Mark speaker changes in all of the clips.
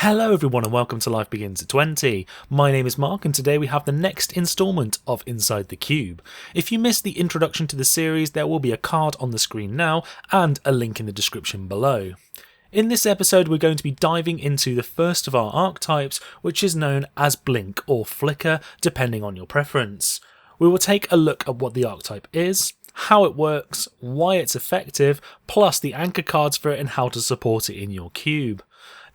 Speaker 1: Hello everyone and welcome to Life Begins at 20. My name is Mark and today we have the next instalment of Inside the Cube. If you missed the introduction to the series, there will be a card on the screen now and a link in the description below. In this episode we're going to be diving into the first of our archetypes, which is known as Blink or Flicker, depending on your preference. We will take a look at what the archetype is, how it works, why it's effective, plus the anchor cards for it and how to support it in your cube.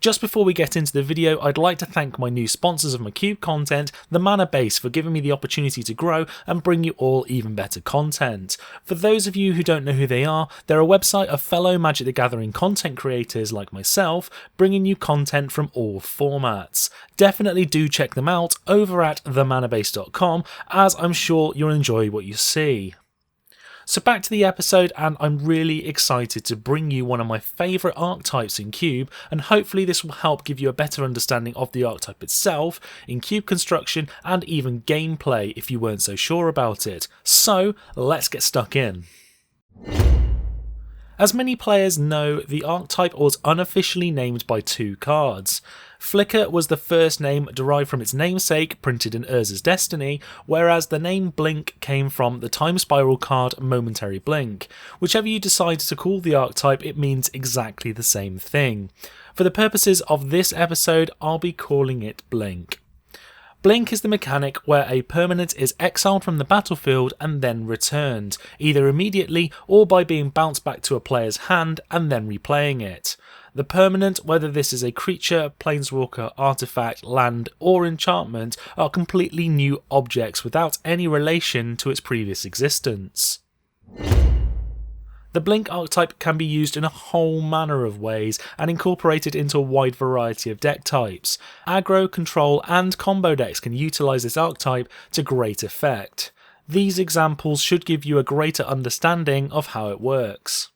Speaker 1: Just before we get into the video, I'd like to thank my new sponsors of my cube content, the Mana Base, for giving me the opportunity to grow and bring you all even better content. For those of you who don't know who they are, they're a website of fellow Magic the Gathering content creators like myself, bringing you content from all formats. Definitely do check them out over at themanabase.com, as I'm sure you'll enjoy what you see. So back to the episode, and I'm really excited to bring you one of my favourite archetypes in Cube, and hopefully this will help give you a better understanding of the archetype itself, in cube construction and even gameplay if you weren't so sure about it. So let's get stuck in. As many players know, the archetype was unofficially named by two cards. Flicker was the first name derived from its namesake, printed in Urza's Destiny, whereas the name Blink came from the Time Spiral card Momentary Blink. Whichever you decide to call the archetype, it means exactly the same thing. For the purposes of this episode, I'll be calling it Blink. Blink is the mechanic where a permanent is exiled from the battlefield and then returned, either immediately or by being bounced back to a player's hand and then replaying it. The permanent, whether this is a creature, planeswalker, artifact, land or enchantment, are completely new objects without any relation to its previous existence. The Blink archetype can be used in a whole manner of ways and incorporated into a wide variety of deck types. Aggro, control and combo decks can utilise this archetype to great effect. These examples should give you a greater understanding of how it works.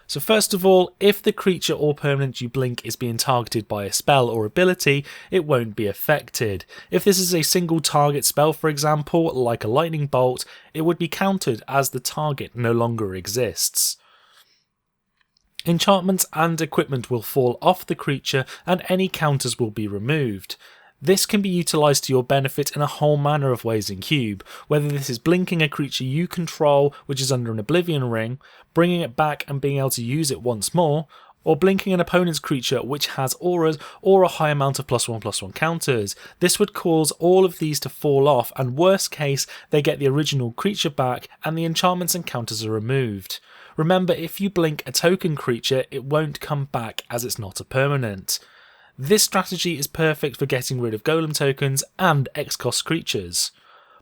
Speaker 1: So first of all, if the creature or permanent you blink is being targeted by a spell or ability, it won't be affected. If this is a single target spell, for example, like a lightning bolt, it would be countered as the target no longer exists. Enchantments and equipment will fall off the creature and any counters will be removed. This can be utilised to your benefit in a whole manner of ways in Cube, whether this is blinking a creature you control which is under an Oblivion Ring, bringing it back and being able to use it once more, or blinking an opponent's creature which has auras or a high amount of +1/+1 counters. This would cause all of these to fall off, and worst case they get the original creature back and the enchantments and counters are removed. Remember, if you blink a token creature it won't come back as it's not a permanent. This strategy is perfect for getting rid of golem tokens and X-cost creatures.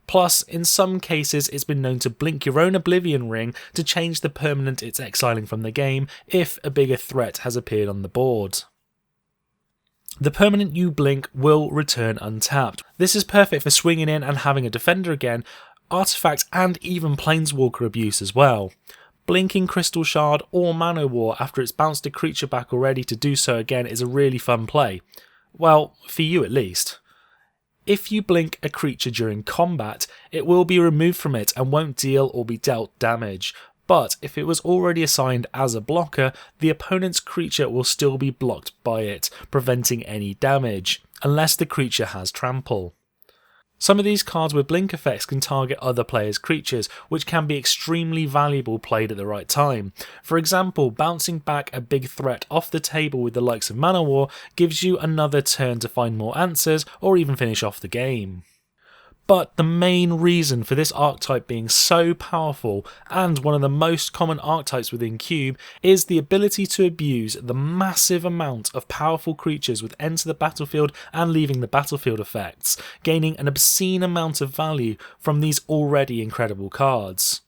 Speaker 1: Plus, in some cases it's been known to blink your own Oblivion Ring to change the permanent it's exiling from the game if a bigger threat has appeared on the board. The permanent you blink will return untapped. This is perfect for swinging in and having a defender again, artifact and even planeswalker abuse as well. Blinking Crystal Shard or Mana War after it's bounced a creature back already to do so again is a really fun play. Well, for you at least. If you blink a creature during combat, it will be removed from it and won't deal or be dealt damage. But if it was already assigned as a blocker, the opponent's creature will still be blocked by it, preventing any damage, unless the creature has trample. Some of these cards with blink effects can target other players' creatures, which can be extremely valuable played at the right time. For example, bouncing back a big threat off the table with the likes of Mana War gives you another turn to find more answers or even finish off the game. But the main reason for this archetype being so powerful, and one of the most common archetypes within Cube, is the ability to abuse the massive amount of powerful creatures with enter the battlefield and leaving the battlefield effects, gaining an obscene amount of value from these already incredible cards.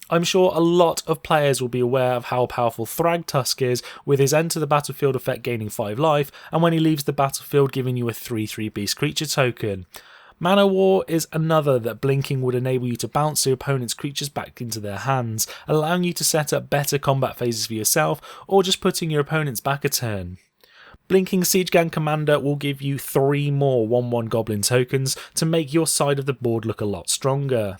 Speaker 1: I'm sure a lot of players will be aware of how powerful Thragtusk is, with his enter the battlefield effect gaining 5 life, and when he leaves the battlefield giving you a 3/3 beast creature token. Mana War is another that blinking would enable you to bounce your opponent's creatures back into their hands, allowing you to set up better combat phases for yourself or just putting your opponents back a turn. Blinking Siege Gang Commander will give you 3 more 1/1 Goblin tokens to make your side of the board look a lot stronger.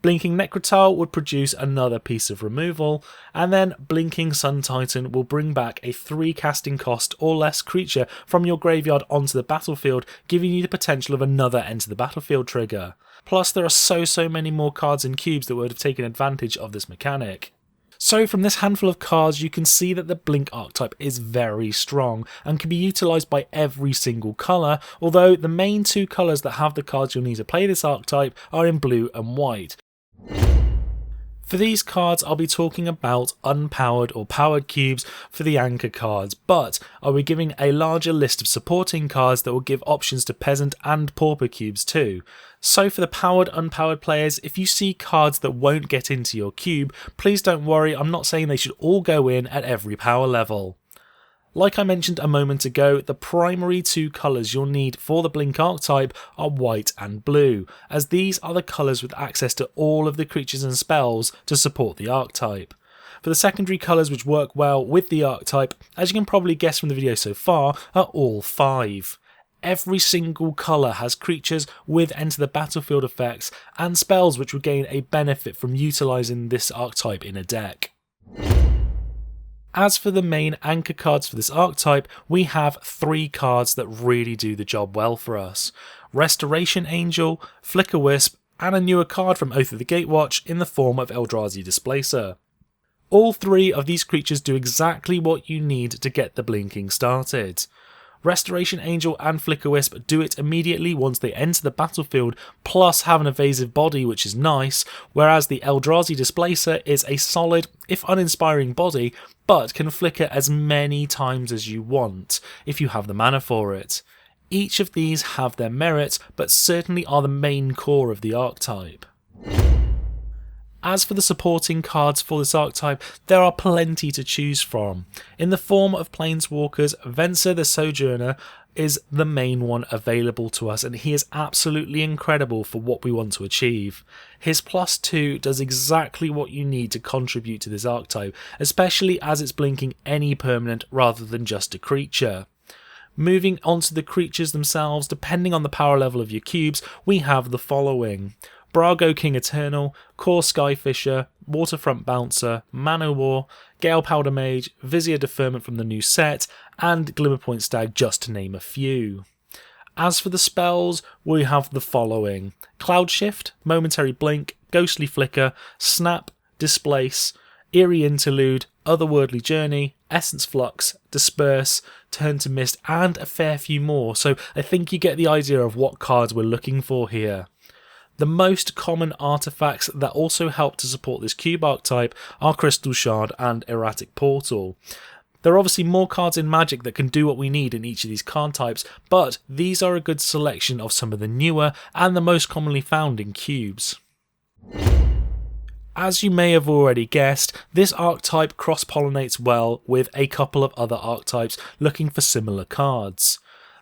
Speaker 1: Blinking Necrotile would produce another piece of removal, and then Blinking Sun Titan will bring back a 3 casting cost or less creature from your graveyard onto the battlefield, giving you the potential of another enter the battlefield trigger. Plus there are so many more cards in cubes that would have taken advantage of this mechanic. So from this handful of cards you can see that the Blink archetype is very strong and can be utilised by every single colour, although the main 2 colours that have the cards you'll need to play this archetype are in blue and white. For these cards I'll be talking about unpowered or powered cubes for the anchor cards, but I'll be giving a larger list of supporting cards that will give options to peasant and pauper cubes too. So for the powered unpowered players, if you see cards that won't get into your cube, please don't worry, I'm not saying they should all go in at every power level. Like I mentioned a moment ago, the primary 2 colours you'll need for the Blink archetype are white and blue, as these are the colours with access to all of the creatures and spells to support the archetype. For the secondary colours which work well with the archetype, as you can probably guess from the video so far, are all 5. Every single colour has creatures with enter the battlefield effects and spells which would gain a benefit from utilising this archetype in a deck. As for the main anchor cards for this archetype, we have 3 cards that really do the job well for us. Restoration Angel, Flicker Wisp, and a newer card from Oath of the Gatewatch in the form of Eldrazi Displacer. All 3 of these creatures do exactly what you need to get the blinking started. Restoration Angel and Flicker Wisp do it immediately once they enter the battlefield, plus have an evasive body which is nice, whereas the Eldrazi Displacer is a solid, if uninspiring body, but can flicker as many times as you want, if you have the mana for it. Each of these have their merits, but certainly are the main core of the archetype. As for the supporting cards for this archetype, there are plenty to choose from. In the form of Planeswalkers, Venser the Sojourner is the main one available to us, and he is absolutely incredible for what we want to achieve. His +2 does exactly what you need to contribute to this archetype, especially as it's blinking any permanent rather than just a creature. Moving on to the creatures themselves, depending on the power level of your cubes, we have the following: Brago King Eternal, Core Skyfisher, Waterfront Bouncer, Manowar, Gale Powder Mage, Vizier Deferment from the new set, and Glimmerpoint Stag, just to name a few. As for the spells, we have the following: Cloud Shift, Momentary Blink, Ghostly Flicker, Snap, Displace, Eerie Interlude, Otherworldly Journey, Essence Flux, Disperse, Turn to Mist, and a fair few more, so I think you get the idea of what cards we're looking for here. The most common artifacts that also help to support this cube archetype are Crystal Shard and Erratic Portal. There are obviously more cards in Magic that can do what we need in each of these card types, but these are a good selection of some of the newer and the most commonly found in cubes. As you may have already guessed, this archetype cross-pollinates well with a couple of other archetypes looking for similar cards.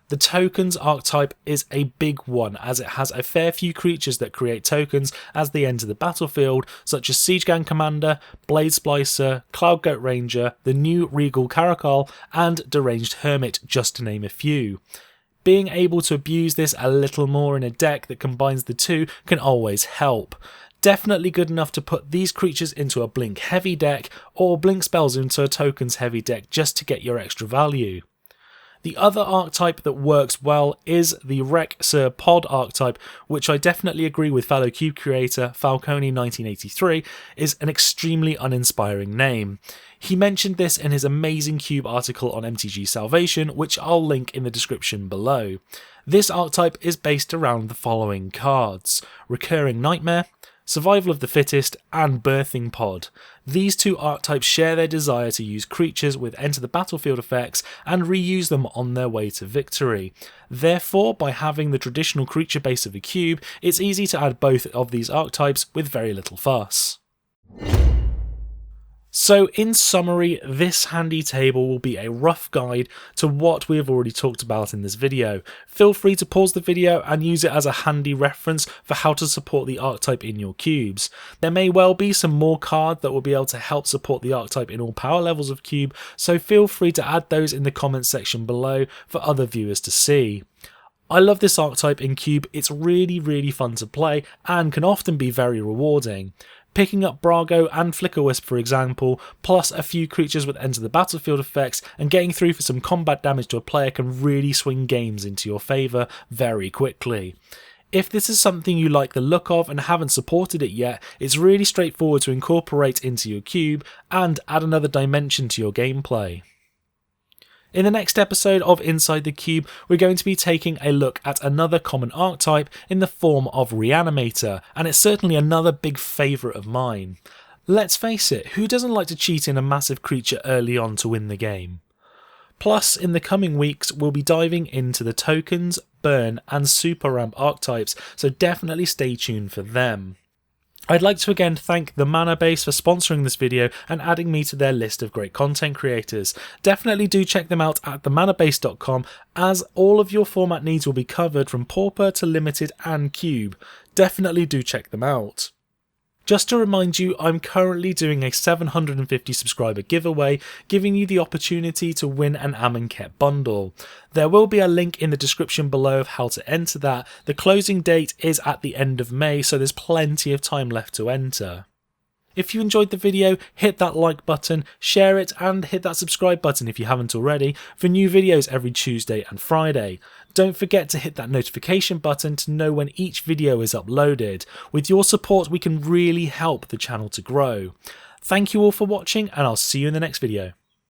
Speaker 1: The tokens archetype is a big one, as it has a fair few creatures that create tokens as they enter the battlefield, such as Siegegang Commander, Blade Splicer, Cloudgoat Ranger, the new Regal Caracal, and Deranged Hermit, just to name a few. Being able to abuse this a little more in a deck that combines the two can always help. Definitely good enough to put these creatures into a blink heavy deck, or blink spells into a tokens heavy deck just to get your extra value. The other archetype that works well is the Rec Sir Pod archetype, which I definitely agree with fellow cube creator Falcone1983 is an extremely uninspiring name. He mentioned this in his amazing cube article on MTG Salvation, which I'll link in the description below. This archetype is based around the following cards: Recurring Nightmare, Survival of the Fittest, and Birthing Pod. These two archetypes share their desire to use creatures with enter the battlefield effects and reuse them on their way to victory. Therefore, by having the traditional creature base of a cube, it's easy to add both of these archetypes with very little fuss. So in summary, this handy table will be a rough guide to what we have already talked about in this video. Feel free to pause the video and use it as a handy reference for how to support the archetype in your cubes. There may well be some more cards that will be able to help support the archetype in all power levels of cube, so feel free to add those in the comments section below for other viewers to see. I love this archetype in Cube, it's really fun to play and can often be very rewarding. Picking up Brago and Flicker Wisp for example, plus a few creatures with enter the battlefield effects and getting through for some combat damage to a player can really swing games into your favour very quickly. If this is something you like the look of and haven't supported it yet, it's really straightforward to incorporate into your cube and add another dimension to your gameplay. In the next episode of Inside the Cube, we're going to be taking a look at another common archetype in the form of Reanimator, and it's certainly another big favourite of mine. Let's face it, who doesn't like to cheat in a massive creature early on to win the game? Plus, in the coming weeks, we'll be diving into the tokens, burn and super ramp archetypes, so definitely stay tuned for them. I'd like to again thank the Mana Base for sponsoring this video and adding me to their list of great content creators. Definitely do check them out at themanabase.com, as all of your format needs will be covered from Pauper to Limited and Cube. Definitely do check them out. Just to remind you, I'm currently doing a 750 subscriber giveaway, giving you the opportunity to win an Amonkhet bundle. There will be a link in the description below of how to enter that. The closing date is at the end of May, so there's plenty of time left to enter. If you enjoyed the video, hit that like button, share it and hit that subscribe button if you haven't already for new videos every Tuesday and Friday. Don't forget to hit that notification button to know when each video is uploaded. With your support we can really help the channel to grow. Thank you all for watching and I'll see you in the next video.